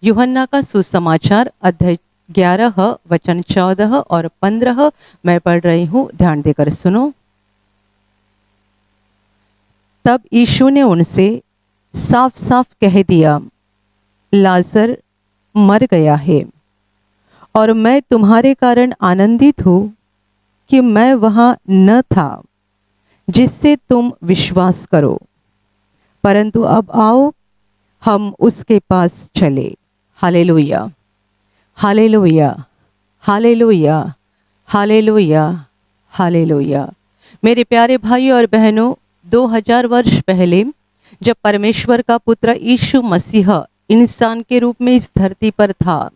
यूहन्ना का सुसमाचार अध्याय 11 वचन 14 और 15 मैं पढ़ रही हूँ, ध्यान देकर सुनो। तब यीशु ने उनसे साफ साफ कह दिया, लाजर मर गया है और मैं तुम्हारे कारण आनंदित हूँ कि मैं वहाँ न था, जिससे तुम विश्वास करो। परंतु अब आओ, हम उसके पास चले। Hallelujah, hallelujah, hallelujah, hallelujah, hallelujah. मेरे प्यारे भाई और बहनों, 2000 वर्ष पहले जब परमेश्वर का पुत्र यीशु मसीह इंसान के रूप में इस धरती पर था,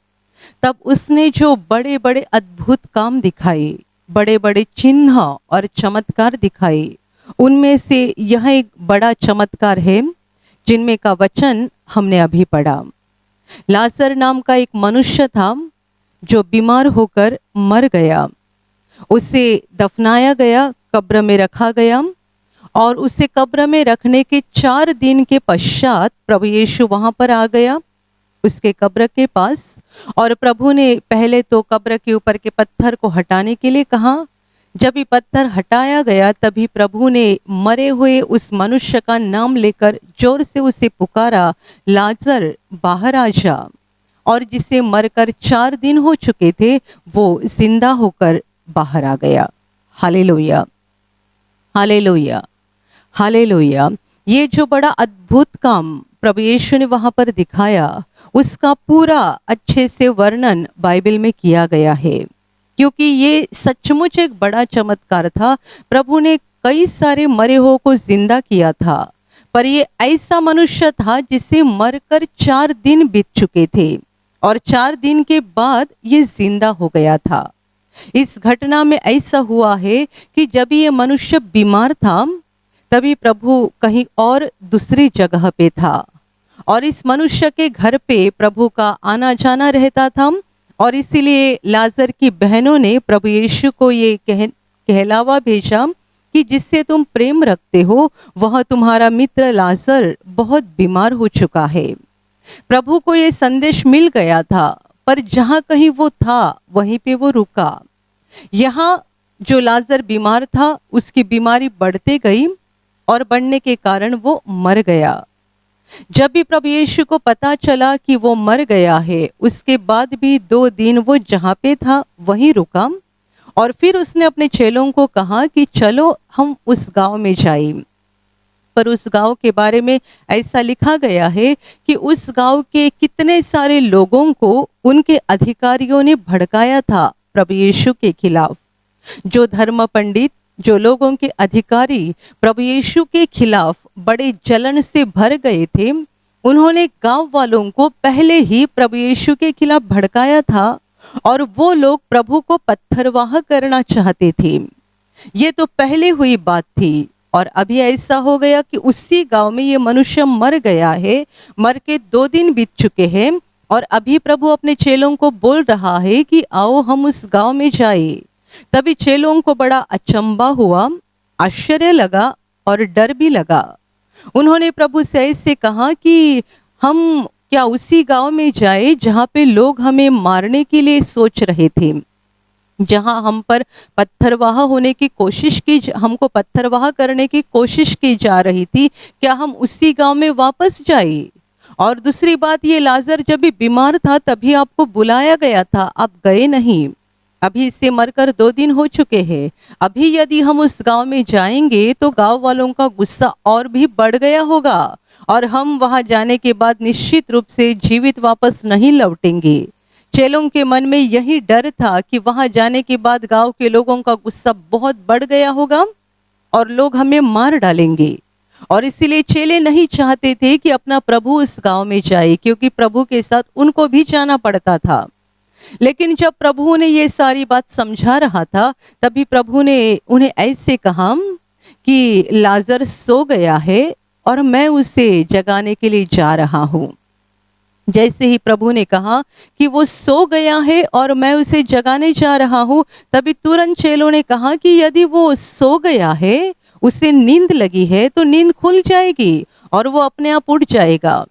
तब उसने जो बड़े बड़े अद्भुत काम दिखाए, बड़े बड़े चिन्ह और चमत्कार दिखाए, उनमें से यह एक बड़ा चमत्कार है जिनमें का वचन हमने अभी पढ़ा। लाजर नाम का एक मनुष्य था जो बीमार होकर मर गया। उसे दफनाया गया, कब्र में रखा गया और उसे कब्र में रखने के 4 दिन के पश्चात प्रभु यीशु वहां पर आ गया उसके कब्र के पास। और प्रभु ने पहले तो कब्र के ऊपर के पत्थर को हटाने के लिए कहा। जब ये पत्थर हटाया गया तभी प्रभु ने मरे हुए उस मनुष्य का नाम लेकर जोर से उसे पुकारा, लाजर बाहर आ जा। और जिसे मरकर 4 दिन हो चुके थे वो जिंदा होकर बाहर आ गया। Hallelujah, hallelujah, hallelujah. ये जो बड़ा अद्भुत काम प्रभु यीशु ने वहां पर दिखाया, उसका पूरा अच्छे से वर्णन बाइबल में किया गया है, क्योंकि ये सचमुच एक बड़ा चमत्कार था। प्रभु ने कई सारे मरे हुओं को जिंदा किया था, पर ये ऐसा मनुष्य था जिसे मरकर 4 दिन बीत चुके थे और 4 दिन के बाद ये जिंदा हो गया था। इस घटना में ऐसा हुआ है कि जब ये मनुष्य बीमार था तभी प्रभु कहीं और दूसरी जगह पे था और इस मनुष्य के घर पे प्रभु का आना जाना रहता था। और इसीलिए लाजर की बहनों ने प्रभु यीशु को ये कहलावा भेजा कि जिससे तुम प्रेम रखते हो वह तुम्हारा मित्र लाजर बहुत बीमार हो चुका है। प्रभु को ये संदेश मिल गया था, पर जहां कहीं वो था वहीं पे वो रुका। यहाँ जो लाजर बीमार था उसकी बीमारी बढ़ते गई और बढ़ने के कारण वो मर गया। जब भी प्रभु यीशु को पता चला कि वो मर गया है, उसके बाद भी 2 दिन वो जहाँ पे था वहीं रुका और फिर उसने अपने चेलों को कहा कि चलो हम उस गांव में जाएं। पर उस गांव के बारे में ऐसा लिखा गया है कि उस गांव के कितने सारे लोगों को उनके अधिकारियों ने भड़काया था प्रभु यीशु के खिलाफ। जो धर्म पंडित, जो लोगों के अधिकारी प्रभु यीशु के खिलाफ बड़े जलन से भर गए थे, उन्होंने गांव वालों को पहले ही प्रभु यीशु के खिलाफ भड़काया था और वो लोग प्रभु को पत्थरवाह करना चाहते थे। ये तो पहले हुई बात थी और अभी ऐसा हो गया कि उसी गांव में ये मनुष्य मर गया है। मर के 2 दिन बीत चुके हैं और अभी प्रभु अपने चेलों को बोल रहा है कि आओ हम उस गांव में जाए। तभी चेलों को बड़ा अचंबा हुआ, आश्चर्य लगा और डर भी लगा। उन्होंने प्रभु से ऐसे कहा कि हम क्या उसी गांव में जाए जहां पे लोग हमें मारने के लिए सोच रहे थे, जहां हम पर पत्थरवाह होने की कोशिश की, हमको पत्थरवाह करने की कोशिश की जा रही थी, क्या हम उसी गांव में वापस जाए? और दूसरी बात, ये लाजर जब भी बीमार था तभी आपको बुलाया गया था, आप गए नहीं। अभी इससे मरकर 2 दिन हो चुके हैं। अभी यदि हम उस गांव में जाएंगे तो गांव वालों का गुस्सा और भी बढ़ गया होगा और हम वहां जाने के बाद निश्चित रूप से जीवित वापस नहीं लौटेंगे। चेलों के मन में यही डर था कि वहां जाने के बाद गांव के लोगों का गुस्सा बहुत बढ़ गया होगा और लोग हमें मार डालेंगे। और इसीलिए चेले नहीं चाहते थे कि अपना प्रभु उस गांव में जाए, क्योंकि प्रभु के साथ उनको भी जाना पड़ता था। लेकिन जब प्रभु ने ये सारी बात समझा रहा था तभी प्रभु ने उन्हें ऐसे कहा कि लाजर सो गया है और मैं उसे जगाने के लिए जा रहा हूँ। जैसे ही प्रभु ने कहा कि वो सो गया है और मैं उसे जगाने जा रहा हूँ, तभी तुरंत चेलों ने कहा कि यदि वो सो गया है, उसे नींद लगी है, तो नींद खुल जाएगी और वो अपने आप उठ जाएगा।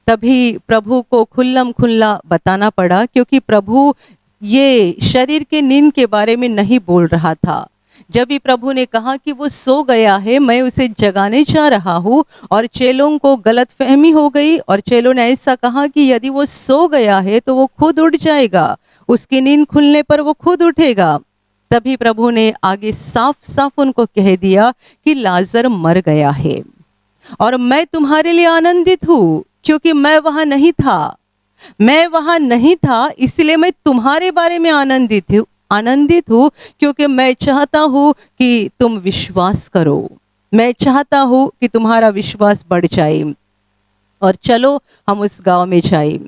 तभी प्रभु को खुल्लम खुल्ला बताना पड़ा, क्योंकि प्रभु ये शरीर के नींद के बारे में नहीं बोल रहा था। जब भी प्रभु ने कहा कि वो सो गया है, मैं उसे जगाने जा रहा हूँ, और चेलों को गलतफहमी हो गई और चेलों ने ऐसा कहा कि यदि वो सो गया है तो वो खुद उठ जाएगा, उसकी नींद खुलने पर वो खुद उठेगा। तभी प्रभु ने आगे साफ साफ उनको कह दिया कि लाजर मर गया है, और मैं तुम्हारे लिए आनंदित हूँ, क्योंकि मैं वहां नहीं था। मैं वहां नहीं था, इसलिए मैं तुम्हारे बारे में आनंदित हूँ, क्योंकि मैं चाहता हूँ कि तुम विश्वास करो। मैं चाहता हूँ कि तुम्हारा विश्वास बढ़ जाए। और चलो हम उस गांव में जाए।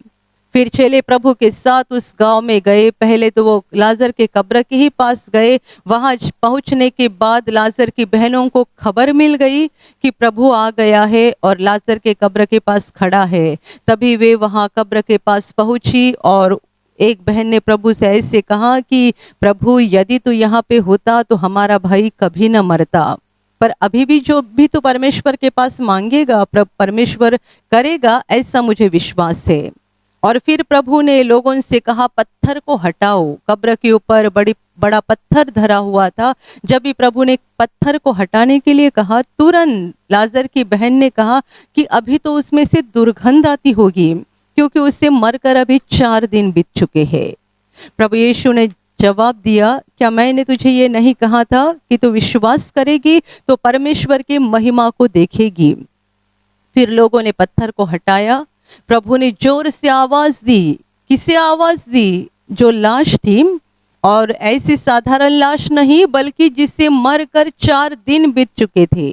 फिर चेले प्रभु के साथ उस गांव में गए। पहले तो वो लाजर के कब्र के ही पास गए। वहां पहुंचने के बाद लाजर की बहनों को खबर मिल गई कि प्रभु आ गया है और लाजर के कब्र के पास खड़ा है। तभी वे वहां कब्र के पास पहुंची, और एक बहन ने प्रभु से ऐसे कहा कि प्रभु, यदि तू यहाँ पे होता तो हमारा भाई कभी न मरता। पर अभी भी जो भी तू परमेश्वर के पास मांगेगा परमेश्वर करेगा, ऐसा मुझे विश्वास है। और फिर प्रभु ने लोगों से कहा, पत्थर को हटाओ। कब्र के ऊपर बड़ा पत्थर धरा हुआ था। जब भी प्रभु ने पत्थर को हटाने के लिए कहा, तुरंत लाजर की बहन ने कहा कि अभी तो उसमें से दुर्गंध आती होगी, क्योंकि उससे मरकर अभी 4 दिन बीत चुके हैं। प्रभु यीशु ने जवाब दिया, क्या मैंने तुझे ये नहीं कहा था कि तू विश्वास करेगी तो परमेश्वर की महिमा को देखेगी। फिर लोगों ने पत्थर को हटाया। प्रभु ने जोर से आवाज दी। किसे आवाज दी? जो लाश थी, और ऐसी साधारण लाश नहीं, बल्कि जिसे मरकर 4 दिन बीत चुके थे।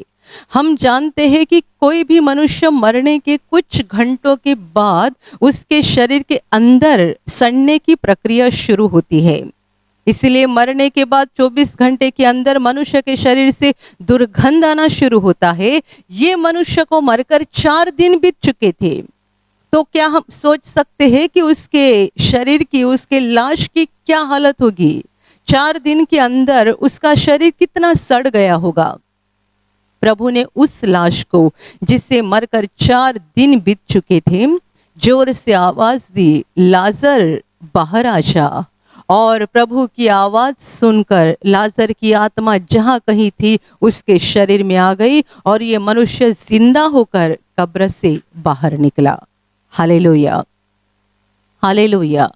हम जानते हैं कि कोई भी मनुष्य मरने के कुछ घंटों के बाद उसके शरीर के अंदर सड़ने की प्रक्रिया शुरू होती है। इसलिए मरने के बाद 24 घंटे के अंदर मनुष्य के शरीर से दुर्गंध आना शुरू होता है। ये मनुष्य को मरकर 4 दिन बीत चुके थे। तो क्या हम सोच सकते हैं कि उसके शरीर की, उसके लाश की क्या हालत होगी? 4 दिन के अंदर उसका शरीर कितना सड़ गया होगा। प्रभु ने उस लाश को, जिससे मरकर 4 दिन बीत चुके थे, जोर से आवाज दी, लाजर बाहर आ जा। और प्रभु की आवाज सुनकर लाजर की आत्मा जहां कहीं थी उसके शरीर में आ गई, और ये मनुष्य जिंदा होकर कब्र से बाहर निकला। Hallelujah, hallelujah,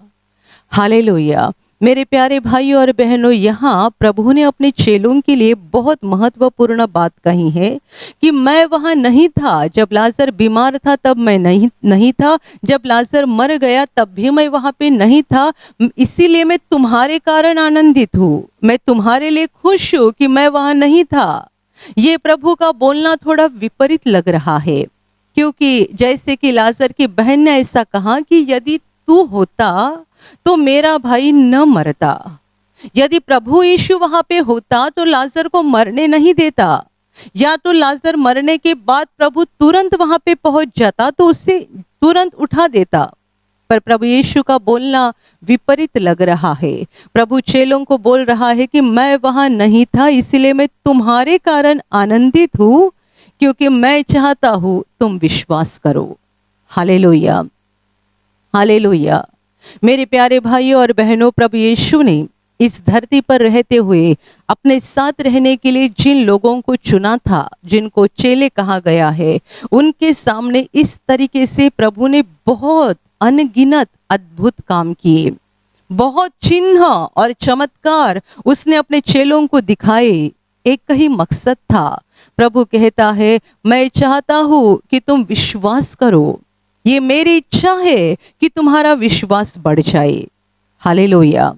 hallelujah. मेरे प्यारे भाइयों और बहनों, यहाँ प्रभु ने अपने चेलों के लिए बहुत महत्वपूर्ण बात कही है कि मैं वहां नहीं था जब लाजर बीमार था, तब मैं नहीं था। जब लाजर मर गया तब भी मैं वहां पे नहीं था। इसीलिए मैं तुम्हारे कारण आनंदित हूँ। मैं तुम्हारे लिए खुश हूँ कि मैं वहां नहीं था। ये प्रभु का बोलना थोड़ा विपरीत लग रहा है, क्योंकि जैसे कि लाजर की बहन ने ऐसा कहा कि यदि तू होता तो मेरा भाई न मरता। यदि प्रभु यीशु वहां पे होता तो लाजर को मरने नहीं देता, या तो लाजर मरने के बाद प्रभु तुरंत वहां पे पहुंच जाता तो उससे तुरंत उठा देता। पर प्रभु यीशु का बोलना विपरीत लग रहा है। प्रभु चेलों को बोल रहा है कि मैं वहां नहीं था, इसलिए मैं तुम्हारे कारण आनंदित हूं, क्योंकि मैं चाहता हूं तुम विश्वास करो। Hallelujah, hallelujah. मेरे प्यारे भाइयों और बहनों, प्रभु यीशु ने इस धरती पर रहते हुए अपने साथ रहने के लिए जिन लोगों को चुना था, जिनको चेले कहा गया है, उनके सामने इस तरीके से प्रभु ने बहुत अनगिनत अद्भुत काम किए। बहुत चिन्ह और चमत्कार उसने अपने चेलों को दिखाए। एक ही मकसद था। प्रभु कहता है, मैं चाहता हूं कि तुम विश्वास करो। ये मेरी इच्छा है कि तुम्हारा विश्वास बढ़ जाए। Hallelujah,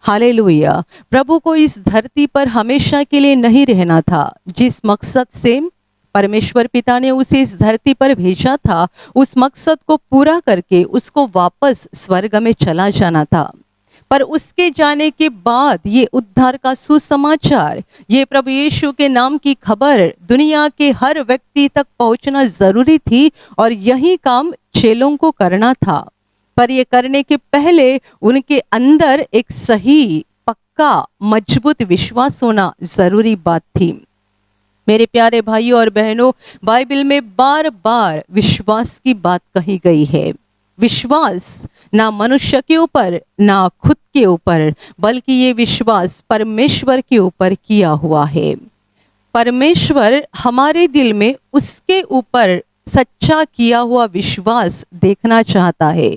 hallelujah. प्रभु को इस धरती पर हमेशा के लिए नहीं रहना था। जिस मकसद से परमेश्वर पिता ने उसे इस धरती पर भेजा था, उस मकसद को पूरा करके उसको वापस स्वर्ग में चला जाना था। पर उसके जाने के बाद ये उद्धार का सुसमाचार, ये प्रभु यीशु के नाम की खबर दुनिया के हर व्यक्ति तक पहुंचना जरूरी थी, और यही काम चेलों को करना था। पर ये करने के पहले उनके अंदर एक सही, पक्का, मजबूत विश्वास होना जरूरी बात थी। मेरे प्यारे भाइयों और बहनों, बाइबल में बार बार विश्वास की बात कही गई है। विश्वास ना मनुष्य के ऊपर ना खुद के ऊपर, बल्कि ये विश्वास परमेश्वर के ऊपर किया हुआ है। परमेश्वर हमारे दिल में उसके ऊपर सच्चा किया हुआ विश्वास देखना चाहता है।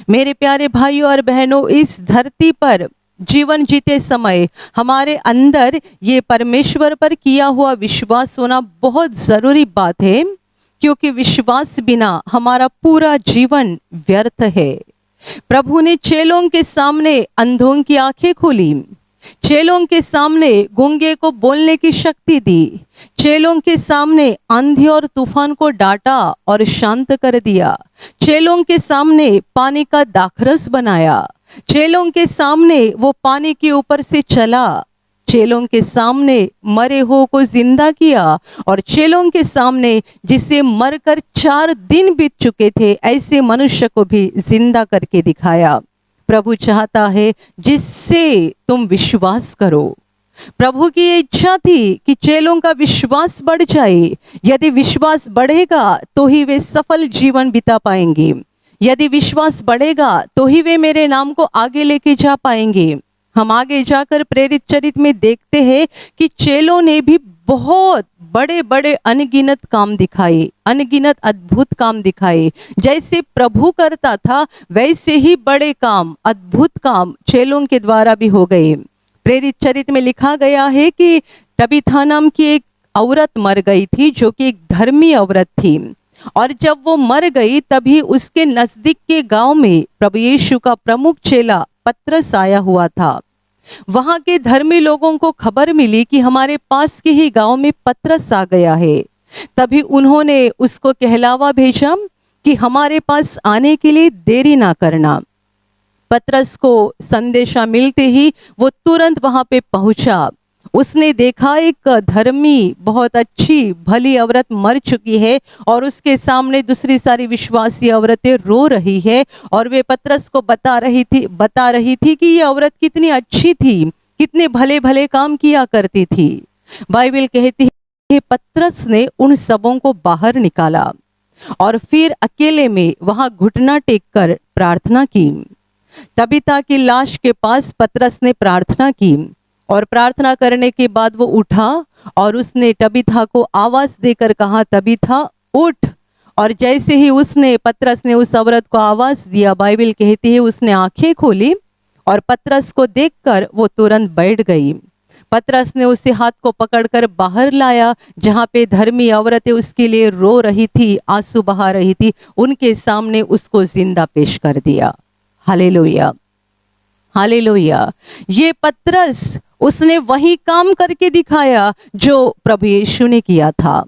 मेरे प्यारे भाइयों और बहनों, इस धरती पर जीवन जीते समय हमारे अंदर ये परमेश्वर पर किया हुआ विश्वास होना बहुत ज़रूरी बात है, क्योंकि विश्वास बिना हमारा पूरा जीवन व्यर्थ है। प्रभु ने चेलों के सामने अंधों की आंखें खोली, चेलों के सामने गूंगे को बोलने की शक्ति दी, चेलों के सामने आंधी और तूफान को डांटा और शांत कर दिया, चेलों के सामने पानी का दाखरस बनाया, चेलों के सामने वो पानी के ऊपर से चला, चेलों के सामने मरे हो को जिंदा किया, और चेलों के सामने जिसे मरकर 4 दिन बीत चुके थे ऐसे मनुष्य को भी जिंदा करके दिखाया। प्रभु चाहता है जिससे तुम विश्वास करो। प्रभु की ये इच्छा थी कि चेलों का विश्वास बढ़ जाए। यदि विश्वास बढ़ेगा तो ही वे सफल जीवन बिता पाएंगे, यदि विश्वास बढ़ेगा तो ही वे मेरे नाम को आगे लेके जा पाएंगे। हम आगे जाकर प्रेरित चरित्र में देखते हैं कि चेलों ने भी बहुत बड़े बड़े अनगिनत काम दिखाए, अनगिनत अद्भुत काम दिखाए। जैसे प्रभु करता था वैसे ही बड़े काम, अद्भुत काम चेलों के द्वारा भी हो गए। प्रेरित चरित्र में लिखा गया है कि तबीथा नाम की एक औरत मर गई थी, जो कि एक धर्मी औरत थी, और जब वो मर गई तभी उसके नजदीक के गांव में प्रभु यीशु का प्रमुख चेला पतरस आया हुआ था। वहां के धर्मी लोगों को खबर मिली कि हमारे पास के ही गांव में पतरस आ गया है। तभी उन्होंने उसको कहलावा भेजा कि हमारे पास आने के लिए देरी ना करना। पतरस को संदेशा मिलते ही वो तुरंत वहां पे पहुंचा। उसने देखा एक धर्मी, बहुत अच्छी भली औरत मर चुकी है और उसके सामने दूसरी सारी विश्वासी औरतें रो रही है, और वे पतरस को बता रही थी कि ये औरत कितनी अच्छी थी, कितने भले भले काम किया करती थी। बाइबल कहती है पतरस ने उन सबों को बाहर निकाला और फिर अकेले में वहां घुटना टेक कर प्रार्थना की। तबीता की लाश के पास पतरस ने प्रार्थना की, और प्रार्थना करने के बाद वो उठा और उसने तबीता को आवाज देकर कहा, तबीता उठ। और जैसे ही पतरस ने उस औरत को आवाज दिया, बाइबल कहती है उसने आंखें खोली और पतरस को देखकर वो तुरंत बैठ गई। पतरस ने उसे हाथ को पकड़कर बाहर लाया, जहां पे धर्मी औरतें उसके लिए रो रही थी, आंसू बहा रही थी, उनके सामने उसको जिंदा पेश कर दिया। Hallelujah, hallelujah. ये पतरस, उसने वही काम करके दिखाया जो प्रभु यीशु ने किया था।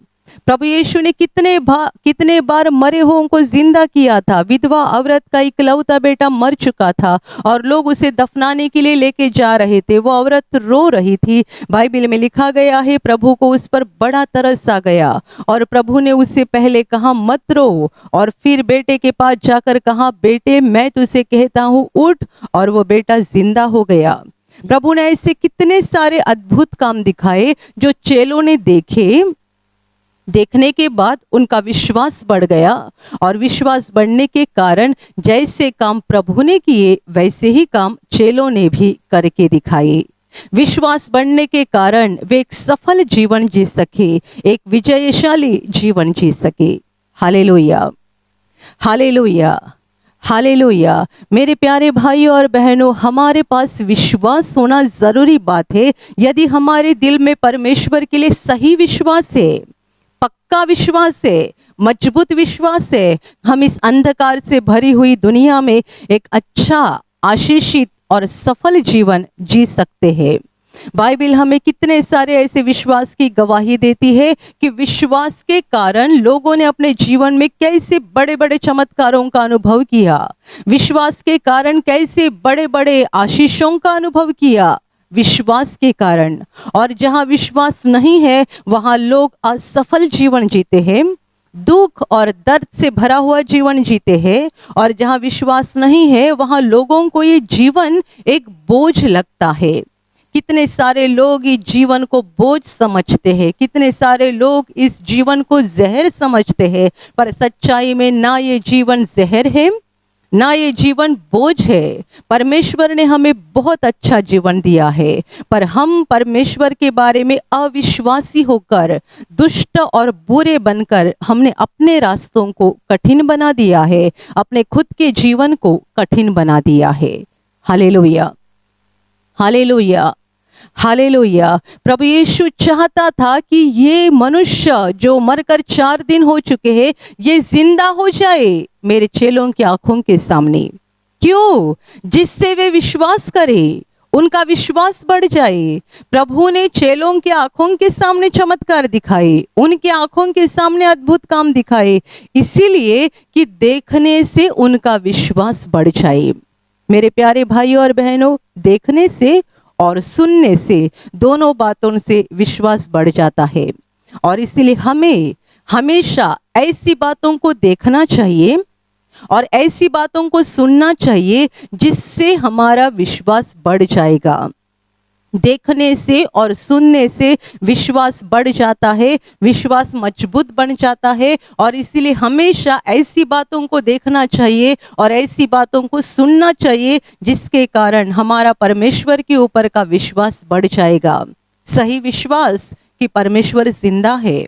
प्रभु यीशु ने कितने बार मरे हुओं को जिंदा किया था। विधवा औरत का इकलौता बेटा मर चुका था और लोग उसे दफनाने के लिए लेके जा रहे थे। वो औरत रो रही थी। बाइबल में लिखा गया है प्रभु को उस पर बड़ा तरस आ गया और प्रभु ने उससे पहले कहा मत रो, और फिर बेटे के पास जाकर कहा बेटे मैं तुझसे कहता हूँ उठ, और वो बेटा जिंदा हो गया। प्रभु ने ऐसे कितने सारे अद्भुत काम दिखाए जो चेलों ने देखे। देखने के बाद उनका विश्वास बढ़ गया, और विश्वास बढ़ने के कारण जैसे काम प्रभु ने किए वैसे ही काम चेलों ने भी करके दिखाए। विश्वास बढ़ने के कारण वे एक सफल जीवन जी सके, एक विजयशाली जीवन जी सके। Hallelujah, hallelujah, hallelujah. मेरे प्यारे भाइयों और बहनों, हमारे पास विश्वास होना जरूरी बात है। यदि हमारे दिल में परमेश्वर के लिए सही विश्वास है, पक्का विश्वास है, मजबूत विश्वास है, हम इस अंधकार से भरी हुई दुनिया में एक अच्छा, आशीषित और सफल जीवन जी सकते हैं। बाइबल हमें कितने सारे ऐसे विश्वास की गवाही देती है कि विश्वास के कारण लोगों ने अपने जीवन में कैसे बड़े बड़े चमत्कारों का अनुभव किया, विश्वास के कारण कैसे बड़े बड़े आशीषों का अनुभव किया, विश्वास के कारण। और जहां विश्वास नहीं है वहां लोग असफल जीवन जीते हैं, दुख और दर्द से भरा हुआ जीवन जीते हैं। और जहां विश्वास नहीं है वहां लोगों को ये जीवन एक बोझ लगता है। कितने सारे लोग इस जीवन को बोझ समझते हैं, कितने सारे लोग इस जीवन को जहर समझते हैं, पर सच्चाई में ना ये जीवन जहर है, ना ये जीवन बोझ है। परमेश्वर ने हमें बहुत अच्छा जीवन दिया है, पर हम परमेश्वर के बारे में अविश्वासी होकर, दुष्ट और बुरे बनकर हमने अपने रास्तों को कठिन बना दिया है, अपने खुद के जीवन को कठिन बना दिया है। Hallelujah, hallelujah, hallelujah. प्रभु यीशु चाहता था कि ये मनुष्य जो मरकर 4 दिन हो चुके हैं, ये जिंदा हो जाए मेरे चेलों की आंखों के सामने। क्यों? जिससे वे विश्वास करें, उनका विश्वास बढ़ जाए। प्रभु ने चेलों की आंखों के सामने चमत्कार दिखाए, उनकी आंखों के सामने अद्भुत काम दिखाए, इसीलिए कि देखने से उनका विश्वास बढ़ जाए। मेरे प्यारे भाइयों और बहनों, देखने से और सुनने से, दोनों बातों से विश्वास बढ़ जाता है। और इसीलिए हमें हमेशा ऐसी बातों को देखना चाहिए और ऐसी बातों को सुनना चाहिए जिससे हमारा विश्वास बढ़ जाएगा। देखने से और सुनने से विश्वास बढ़ जाता है, विश्वास मजबूत बन जाता है। और इसीलिए हमेशा ऐसी बातों को देखना चाहिए और ऐसी बातों को सुनना चाहिए जिसके कारण हमारा परमेश्वर के ऊपर का विश्वास बढ़ जाएगा। सही विश्वास कि परमेश्वर जिंदा है,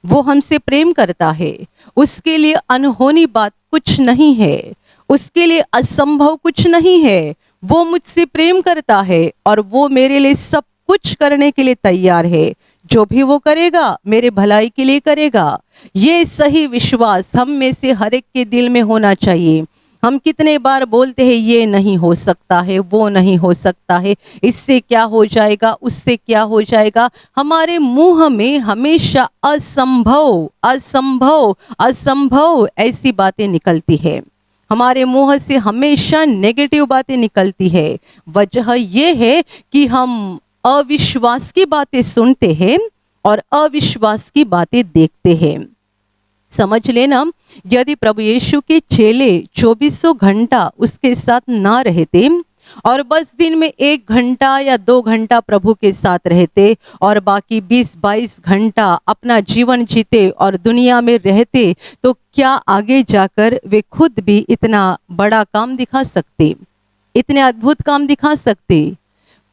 वो हमसे प्रेम करता है, उसके लिए अनहोनी बात कुछ नहीं है, उसके लिए असंभव कुछ नहीं है। वो मुझसे प्रेम करता है और वो मेरे लिए सब कुछ करने के लिए तैयार है। जो भी वो करेगा मेरे भलाई के लिए करेगा। ये सही विश्वास हम में से हर एक के दिल में होना चाहिए। हम कितने बार बोलते हैं ये नहीं हो सकता है, वो नहीं हो सकता है, इससे क्या हो जाएगा, उससे क्या हो जाएगा। हमारे मुंह में हमेशा असंभव असंभव असंभव ऐसी बातें निकलती है। हमारे मुंह से हमेशा नेगेटिव बातें निकलती है। वजह यह है कि हम अविश्वास की बातें सुनते हैं और अविश्वास की बातें देखते हैं। समझ लेना, यदि प्रभु यीशु के चेले 24 घंटा उसके साथ ना रहते और बस दिन में 1 घंटा या 2 घंटा प्रभु के साथ रहते और बाकी 20-22 घंटा अपना जीवन जीते और दुनिया में रहते, तो क्या आगे जाकर वे खुद भी इतना बड़ा काम दिखा सकते, इतने अद्भुत काम दिखा सकते?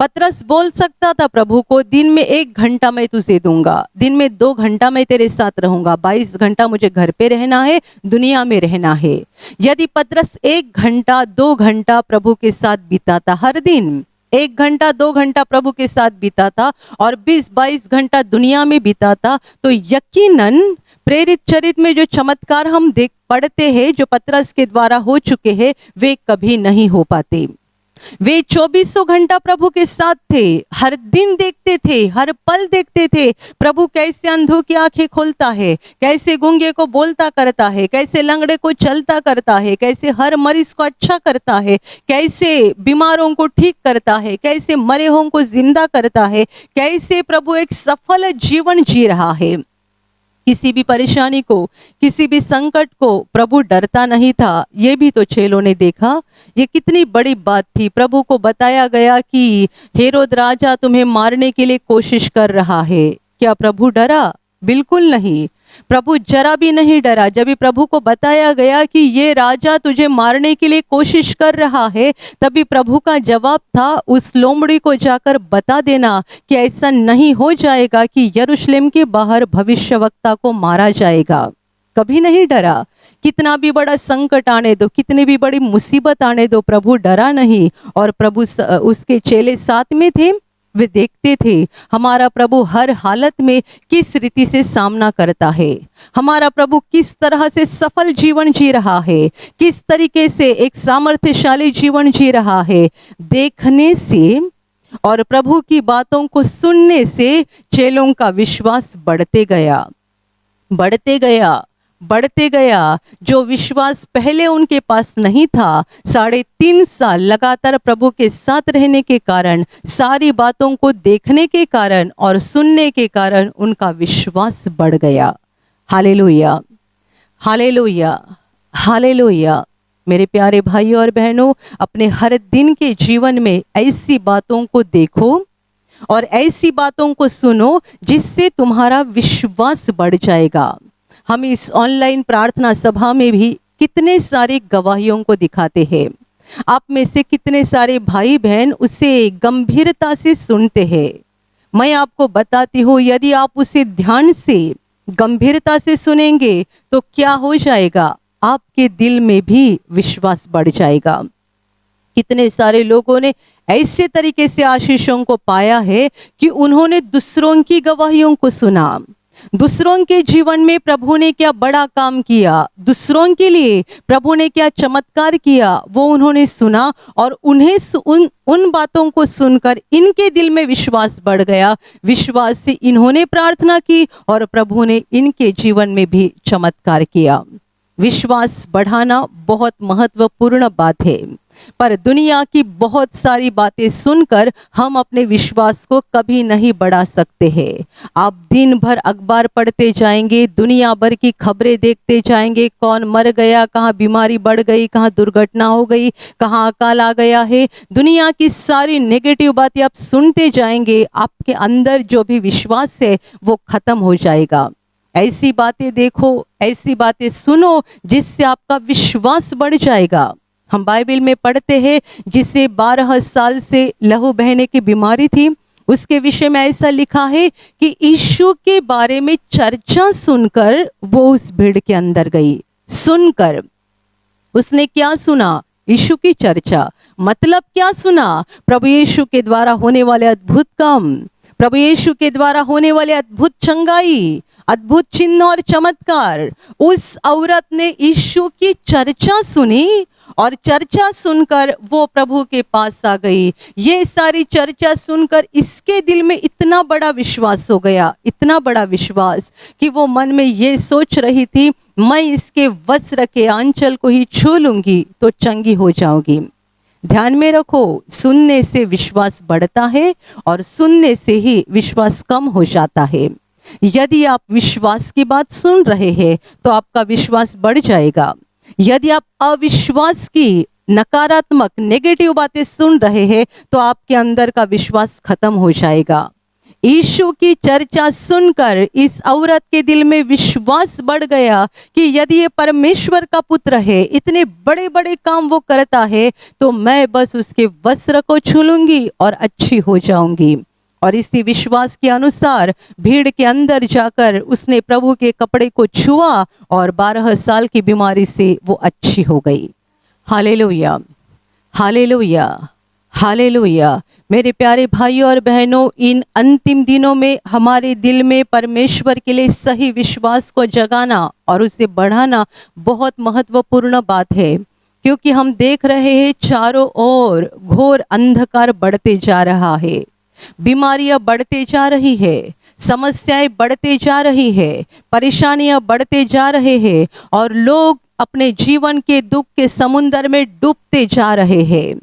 पतरस बोल सकता था प्रभु को, दिन में 1 घंटा मैं तुझे दूंगा, दिन में 2 घंटा मैं तेरे साथ रहूंगा, 22 घंटा मुझे घर पे रहना है, दुनिया में रहना है। यदि पतरस 1 घंटा 2 घंटा प्रभु के साथ बिताता, हर दिन 1 घंटा 2 घंटा प्रभु के साथ बिताता और 20-22 घंटा दुनिया में बिताता, तो यकीनन प्रेरित चरित्र में जो चमत्कार हम देख पढ़ते हैं, जो पतरस के द्वारा हो चुके हैं, वे कभी नहीं हो पाते। वे 24 घंटा प्रभु के साथ थे, हर दिन देखते थे, हर पल देखते थे प्रभु कैसे अंधों की आंखें खोलता है, कैसे गूंगे को बोलता करता है, कैसे लंगड़े को चलता करता है, कैसे हर मरीज को अच्छा करता है, कैसे बीमारों को ठीक करता है, कैसे मरे हुओं को जिंदा करता है, कैसे प्रभु एक सफल जीवन जी रहा है। किसी भी परेशानी को, किसी भी संकट को प्रभु डरता नहीं था। ये भी तो चेलों ने देखा। ये कितनी बड़ी बात थी। प्रभु को बताया गया कि हेरोद राजा तुम्हें मारने के लिए कोशिश कर रहा है। क्या प्रभु डरा? बिल्कुल नहीं। प्रभु जरा भी नहीं डरा। जब भी प्रभु को बताया गया कि ये राजा तुझे मारने के लिए कोशिश कर रहा है, तभी प्रभु का जवाब था, उस लोमड़ी को जाकर बता देना कि ऐसा नहीं हो जाएगा कि यरूशलेम के बाहर भविष्यवक्ता को मारा जाएगा। कभी नहीं डरा। कितना भी बड़ा संकट आने दो, कितनी भी बड़ी मुसीबत आने दो, प्रभु डरा नहीं। और प्रभु उसके चेले साथ में थे, वे देखते थे हमारा प्रभु हर हालत में किस रीति से सामना करता है, हमारा प्रभु किस तरह से सफल जीवन जी रहा है, किस तरीके से एक सामर्थ्यशाली जीवन जी रहा है। देखने से और प्रभु की बातों को सुनने से चेलों का विश्वास बढ़ते गया, बढ़ते गया, बढ़ते गया। जो विश्वास पहले उनके पास नहीं था, 3.5 साल लगातार प्रभु के साथ रहने के कारण, सारी बातों को देखने के कारण और सुनने के कारण उनका विश्वास बढ़ गया। Hallelujah, hallelujah, hallelujah. मेरे प्यारे भाइयों और बहनों, अपने हर दिन के जीवन में ऐसी बातों को देखो और ऐसी बातों को सुनो जिससे तुम्हारा विश्वास बढ़ जाएगा। हम इस ऑनलाइन प्रार्थना सभा में भी कितने सारे गवाहियों को दिखाते हैं। आप में से कितने सारे भाई बहन उसे गंभीरता से सुनते हैं। मैं आपको बताती हूँ, यदि आप उसे ध्यान से गंभीरता से सुनेंगे तो क्या हो जाएगा, आपके दिल में भी विश्वास बढ़ जाएगा। कितने सारे लोगों ने ऐसे तरीके से आशीषों को पाया है कि उन्होंने दूसरों की गवाहियों को सुना, दूसरों के जीवन में प्रभु ने क्या बड़ा काम किया, दूसरों के लिए प्रभु ने क्या चमत्कार किया, वो उन्होंने सुना और उन्हें उन बातों को सुनकर इनके दिल में विश्वास बढ़ गया। विश्वास से इन्होंने प्रार्थना की और प्रभु ने इनके जीवन में भी चमत्कार किया। विश्वास बढ़ाना बहुत महत्वपूर्ण बात है, पर दुनिया की बहुत सारी बातें सुनकर हम अपने विश्वास को कभी नहीं बढ़ा सकते हैं। आप दिन भर अखबार पढ़ते जाएंगे, दुनिया भर की खबरें देखते जाएंगे, कौन मर गया, कहाँ बीमारी बढ़ गई, कहाँ दुर्घटना हो गई, कहाँ अकाल आ गया है, दुनिया की सारी नेगेटिव बातें आप सुनते जाएंगे, आपके अंदर जो भी विश्वास है वो खत्म हो जाएगा। ऐसी बातें देखो, ऐसी बातें सुनो जिससे आपका विश्वास बढ़ जाएगा। हम बाइबल में पढ़ते हैं, जिसे 12 साल से लहू बहने की बीमारी थी, उसके विषय में ऐसा लिखा है कि यीशु के बारे में चर्चा सुनकर वो उस भीड़ के अंदर गई। सुनकर उसने क्या सुना? यीशु की चर्चा। मतलब क्या सुना? प्रभु यीशु के द्वारा होने वाले अद्भुत काम, प्रभु यीशु के द्वारा होने वाले अद्भुत चंगाई, अद्भुत चिन्ह और चमत्कार। उस औरत ने यीशु की चर्चा सुनी और चर्चा सुनकर वो प्रभु के पास आ गई। ये सारी चर्चा सुनकर इसके दिल में इतना बड़ा विश्वास हो गया, इतना बड़ा विश्वास कि वो मन में ये सोच रही थी, मैं इसके वस्त्र के आंचल को ही छू लूंगी तो चंगी हो जाऊंगी। ध्यान में रखो, सुनने से विश्वास बढ़ता है और सुनने से ही विश्वास कम हो जाता है। यदि आप विश्वास की बात सुन रहे हैं तो आपका विश्वास बढ़ जाएगा। यदि आप अविश्वास की नकारात्मक नेगेटिव बातें सुन रहे हैं तो आपके अंदर का विश्वास खत्म हो जाएगा। यीशु की चर्चा सुनकर इस औरत के दिल में विश्वास बढ़ गया कि यदि ये परमेश्वर का पुत्र है, इतने बड़े बड़े काम वो करता है, तो मैं बस उसके वस्त्र को छू लूंगी और अच्छी हो जाऊंगी। और इसी विश्वास के अनुसार भीड़ के अंदर जाकर उसने प्रभु के कपड़े को छुआ और 12 साल की बीमारी से वो अच्छी हो गई। Hallelujah, hallelujah, hallelujah. मेरे प्यारे भाइयों और बहनों, इन अंतिम दिनों में हमारे दिल में परमेश्वर के लिए सही विश्वास को जगाना और उसे बढ़ाना बहुत महत्वपूर्ण बात है, क्योंकि हम देख रहे हैं चारों ओर घोर अंधकार बढ़ते जा रहा है, बीमारियां बढ़ते जा रही है, समस्याएं बढ़ते जा रही है, परेशानियां बढ़ते जा रहे हैं और लोग अपने जीवन के दुख के समुद्र में डूबते जा रहे हैं।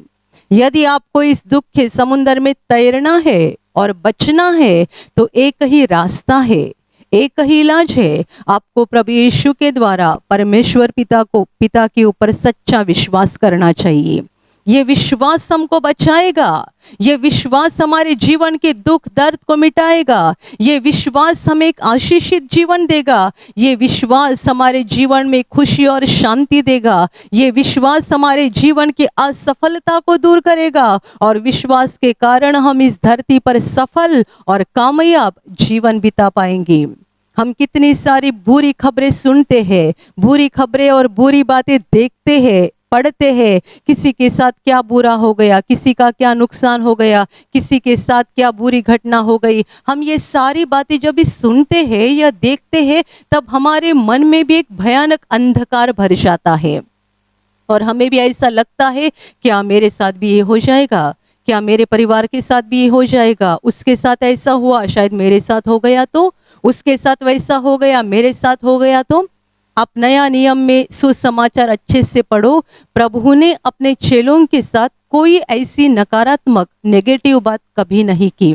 यदि आपको इस दुख के समुद्र में तैरना है और बचना है तो एक ही रास्ता है, एक ही इलाज है। आपको प्रभु यीशु के द्वारा परमेश्वर पिता के ऊपर सच्चा विश्वास करना चाहिए। ये विश्वास हमको बचाएगा, ये विश्वास हमारे जीवन के दुख दर्द को मिटाएगा, ये विश्वास हमें एक आशीषित जीवन देगा, ये विश्वास हमारे जीवन में खुशी और शांति देगा, ये विश्वास हमारे जीवन की असफलता को दूर करेगा और विश्वास के कारण हम इस धरती पर सफल और कामयाब जीवन बिता पाएंगे। हम कितनी सारी बुरी खबरें सुनते हैं, बुरी खबरें और बुरी बातें देखते हैं, पढ़ते हैं, किसी के साथ क्या बुरा हो गया, किसी का क्या नुकसान हो गया, किसी के साथ क्या बुरी घटना हो गई। हम ये सारी बातें जब भी सुनते हैं या देखते हैं तब हमारे मन में भी एक भयानक अंधकार भर जाता है और हमें भी ऐसा लगता है क्या मेरे साथ भी ये हो जाएगा, क्या मेरे परिवार के साथ भी ये हो जाएगा, उसके साथ ऐसा हुआ, शायद मेरे साथ हो गया तो, उसके साथ वैसा हो गया, मेरे साथ हो गया तो। आप नया नियम में सुसमाचार अच्छे से पढ़ो। प्रभु ने अपने चेलों के साथ कोई ऐसी नकारात्मक नेगेटिव बात कभी नहीं की।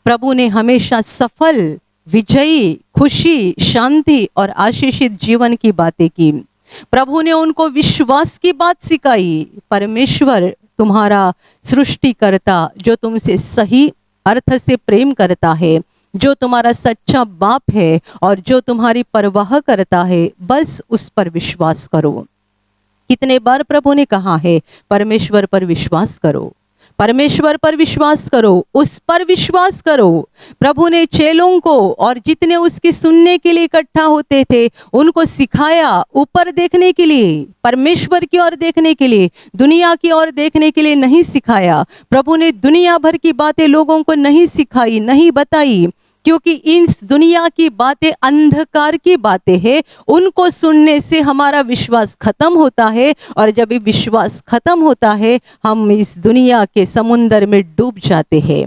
प्रभु ने हमेशा सफल, विजयी, खुशी, शांति और आशीषित जीवन की बातें की। प्रभु ने उनको विश्वास की बात सिखाई। परमेश्वर तुम्हारा सृष्टिकर्ता जो तुमसे सही अर्थ से प्रेम करता है, जो तुम्हारा सच्चा बाप है और जो तुम्हारी परवाह करता है, बस उस पर विश्वास करो। कितने बार प्रभु ने कहा है परमेश्वर पर विश्वास करो, परमेश्वर पर विश्वास करो, उस पर विश्वास करो। प्रभु ने चेलों को और जितने उसके सुनने के लिए इकट्ठा होते थे उनको सिखाया ऊपर देखने के लिए, परमेश्वर की ओर देखने के लिए, दुनिया की ओर देखने के लिए नहीं सिखाया। प्रभु ने दुनिया भर की बातें लोगों को नहीं सिखाई, नहीं बताई, क्योंकि इस दुनिया की बातें अंधकार की बातें हैं। उनको सुनने से हमारा विश्वास खत्म होता है, और जब ये विश्वास खत्म होता है हम इस दुनिया के समुंदर में डूब जाते हैं।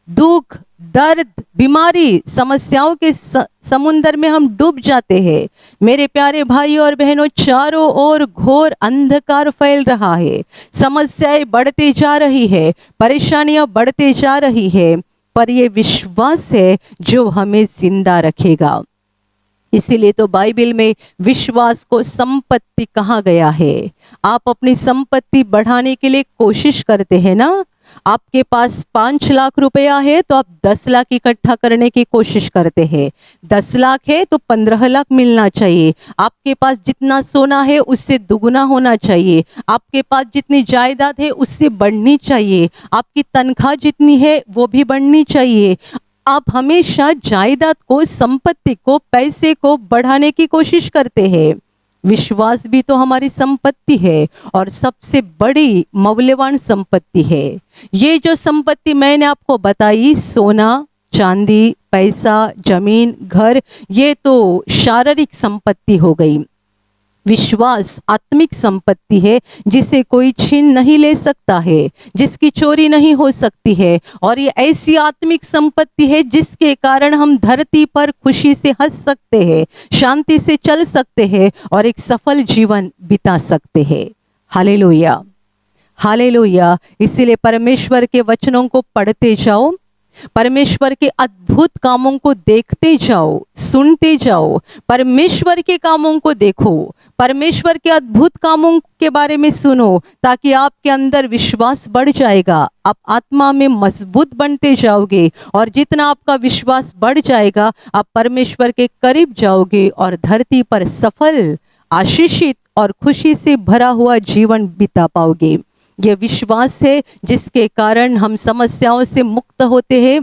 दुख, दर्द, बीमारी, समस्याओं के समुंदर में हम डूब जाते हैं। मेरे प्यारे भाई और बहनों, चारों ओर घोर अंधकार फैल रहा है, समस्याएं बढ़ती जा रही है, परेशानियां बढ़ती जा रही है, पर यह विश्वास है जो हमें जिंदा रखेगा। इसीलिए तो बाइबल में विश्वास को संपत्ति कहा गया है। आप अपनी संपत्ति बढ़ाने के लिए कोशिश करते हैं ना। आपके पास 5 लाख रुपया है तो आप 10 लाख इकट्ठा करने की कोशिश करते हैं। 10 लाख है तो 15 लाख मिलना चाहिए। आपके पास जितना सोना है उससे दुगुना होना चाहिए। आपके पास जितनी जायदाद है उससे बढ़नी चाहिए। आपकी तनख्वाह जितनी है वो भी बढ़नी चाहिए। आप हमेशा जायदाद को, संपत्ति को, पैसे को बढ़ाने की कोशिश करते हैं। विश्वास भी तो हमारी संपत्ति है और सबसे बड़ी मूल्यवान संपत्ति है। ये जो संपत्ति मैंने आपको बताई, सोना, चांदी, पैसा, जमीन, घर, ये तो शारीरिक संपत्ति हो गई। विश्वास आत्मिक संपत्ति है जिसे कोई छीन नहीं ले सकता है, जिसकी चोरी नहीं हो सकती है, और ये ऐसी आत्मिक संपत्ति है जिसके कारण हम धरती पर खुशी से हंस सकते हैं, शांति से चल सकते हैं और एक सफल जीवन बिता सकते हैं। Hallelujah, hallelujah. इसीलिए परमेश्वर के वचनों को पढ़ते जाओ, परमेश्वर के अद्भुत कामों को देखते जाओ, सुनते जाओ। परमेश्वर के कामों को देखो, परमेश्वर के अद्भुत कामों के बारे में सुनो, ताकि आपके अंदर विश्वास बढ़ जाएगा। आप आत्मा में मजबूत बनते जाओगे, और जितना आपका विश्वास बढ़ जाएगा आप परमेश्वर के करीब जाओगे और धरती पर सफल, आशीषित और खुशी से भरा हुआ जीवन बिता पाओगे। ये विश्वास है जिसके कारण हम समस्याओं से मुक्त होते हैं।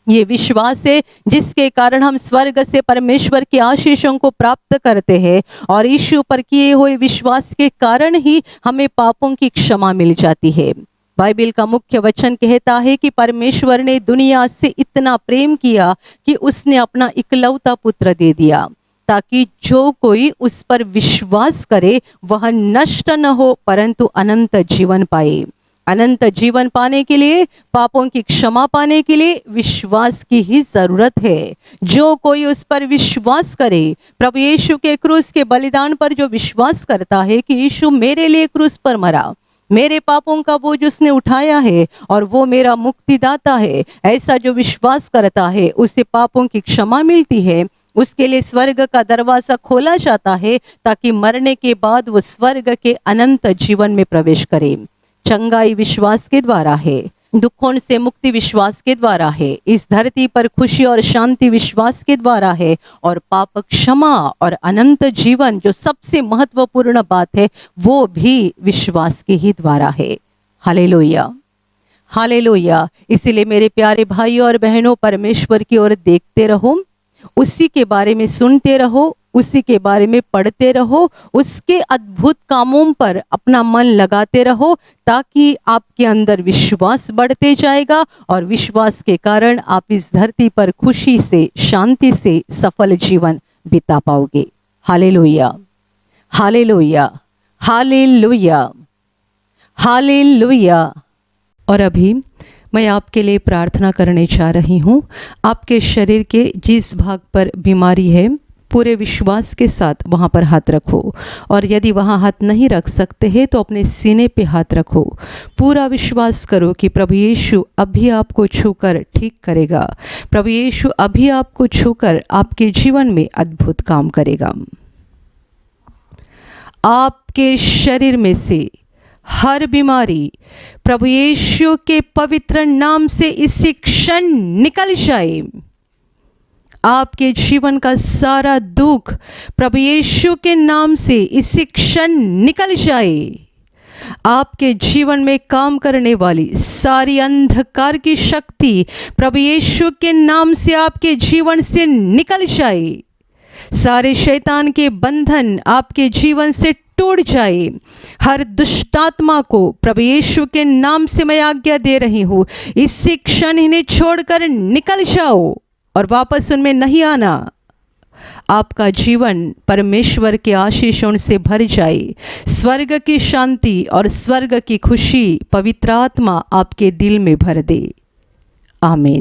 ये विश्वास है जिसके कारण हम स्वर्ग से परमेश्वर की आशीषों को प्राप्त करते हैं, और यीशु पर किए हुए विश्वास के कारण ही हमें पापों की क्षमा मिल जाती है। बाइबल का मुख्य वचन कहता है कि परमेश्वर ने दुनिया से इतना प्रेम किया कि उसने अपना इकलौता पुत्र दे दिया, ताकि जो कोई उस पर विश्वास करे वह नष्ट न हो परंतु अनंत जीवन पाए। अनंत जीवन पाने के लिए, पापों की क्षमा पाने के लिए विश्वास की ही जरूरत है। जो कोई उस पर विश्वास करे, प्रभु यीशु के क्रूस के बलिदान पर जो विश्वास करता है कि यीशु मेरे लिए क्रूस पर मरा, मेरे पापों का बोझ उसने उठाया है और वो मेरा मुक्तिदाता है, ऐसा जो विश्वास करता है उसे पापों की क्षमा मिलती है। उसके लिए स्वर्ग का दरवाजा खोला जाता है ताकि मरने के बाद वो स्वर्ग के अनंत जीवन में प्रवेश करे। चंगाई विश्वास के द्वारा है, दुखों से मुक्ति विश्वास के द्वारा है, इस धरती पर खुशी और शांति विश्वास के द्वारा है, और पाप क्षमा और अनंत जीवन जो सबसे महत्वपूर्ण बात है वो भी विश्वास के ही द्वारा है। Hallelujah, hallelujah. इसीलिए मेरे प्यारे भाइयों और बहनों, परमेश्वर की ओर देखते रहो, उसी के बारे में सुनते रहो, उसी के बारे में पढ़ते रहो, उसके अद्भुत कामों पर अपना मन लगाते रहो, ताकि आपके अंदर विश्वास बढ़ते जाएगा और विश्वास के कारण आप इस धरती पर खुशी से, शांति से सफल जीवन बिता पाओगे। Hallelujah, hallelujah, hallelujah, hallelujah. और अभी मैं आपके लिए प्रार्थना करने जा रही हूँ। आपके शरीर के जिस भाग पर बीमारी है, पूरे विश्वास के साथ वहाँ पर हाथ रखो, और यदि वहाँ हाथ नहीं रख सकते हैं तो अपने सीने पे हाथ रखो। पूरा विश्वास करो कि प्रभु यीशु अभी आपको छूकर ठीक करेगा। प्रभु यीशु अभी आपको छूकर आपके जीवन में अद्भुत काम करेगा। आपके शरीर में से हर बीमारी प्रभु यीशु के पवित्र नाम से इसी क्षण निकल जाए। आपके जीवन का सारा दुख प्रभु यीशु के नाम से इसी क्षण निकल जाए। आपके जीवन में काम करने वाली सारी अंधकार की शक्ति प्रभु यीशु के नाम से आपके जीवन से निकल जाए। सारे शैतान के बंधन आपके जीवन से टूट जाए। हर दुष्टात्मा को प्रभु यीशु के नाम से मैं आज्ञा दे रही हूँ, इसी क्षण इन्हें छोड़कर निकल जाओ और वापस उनमें नहीं आना। आपका जीवन परमेश्वर के आशीषों से भर जाए। स्वर्ग की शांति और स्वर्ग की खुशी पवित्र आत्मा आपके दिल में भर दे। आमीन।